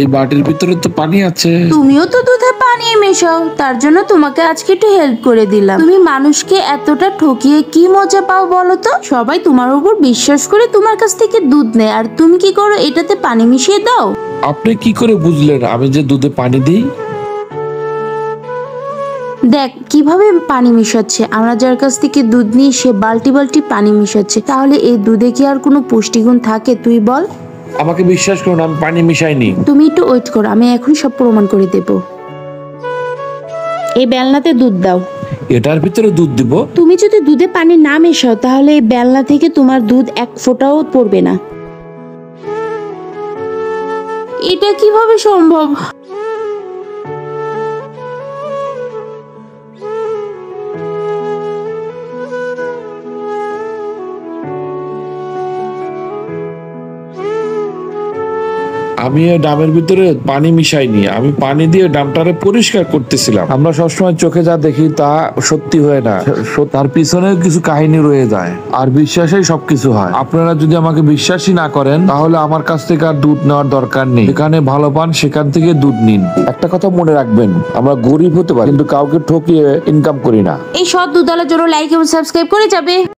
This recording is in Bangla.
এই বাটির ভিতরে তো পানি আছে। তুমিও তো দুধে পানি মেশাও, তার জন্য তোমাকে আজকে একটু হেল্প করে দিলাম। তুমি মানুষকে এতটা ঠকিয়ে কি মজা পাও বলো তো? সবাই তোমার উপর বিশ্বাস করে তোমার কাছ থেকে দুধ নেয়, আর তুমি কি করো? এটাতে পানি মিশিয়ে দাও। আপনি কি করে বুঝলেন আমি যে দুধে পানি দিই? দেখ কিভাবে পানি মিশাচ্ছে। আমরা যার কাছ থেকে দুধ নিই সে বালতি বালতি পানি মিশাচ্ছে, তাহলে এই দুধে কি আর কোনো পুষ্টিগুণ থাকে তুই বল? আমাকে বিশ্বাস করুন, আমি পানি মিশাইনি। তুমি একটু ওয়েট করো, আমি এখন সব প্রমাণ করে দেব। এই বেলনাতে দুধ দাও। এটার ভিতরে দুধ দিব? তুমি যদি দুধে পানি না মেশাও তাহলে এই বেলনা থেকে তোমার দুধ এক ফোঁটাও পড়বে না। এটা কিভাবে সম্ভব? আমি এই ডামের ভিতরে পানি মিশাইনি, আমি পানি দিয়ে ডামটারে পরিষ্কার করতেছিলাম। আমরা সবসময় চোখে যা দেখি তা সত্যি হয় না, তার পিছনে কিছু কাহিনী রয়ে যায়, আর বিশ্বাসেই সবকিছু হয়। আপনারা যদি আমাকে বিশ্বাসই না করেন তাহলে আমার কাছ থেকে আর দুধ নেওয়ার দরকার নেই। যেখানে ভালো পান সেখান থেকে দুধ নিন। একটা কথা মনে রাখবেন, আমরা গরিব হতে পারি কিন্তু কাউকে ঠকিয়ে ইনকাম করি না। এই সব দুধওয়ালার জন্য লাইক এবং সাবস্ক্রাইব করে যাবে।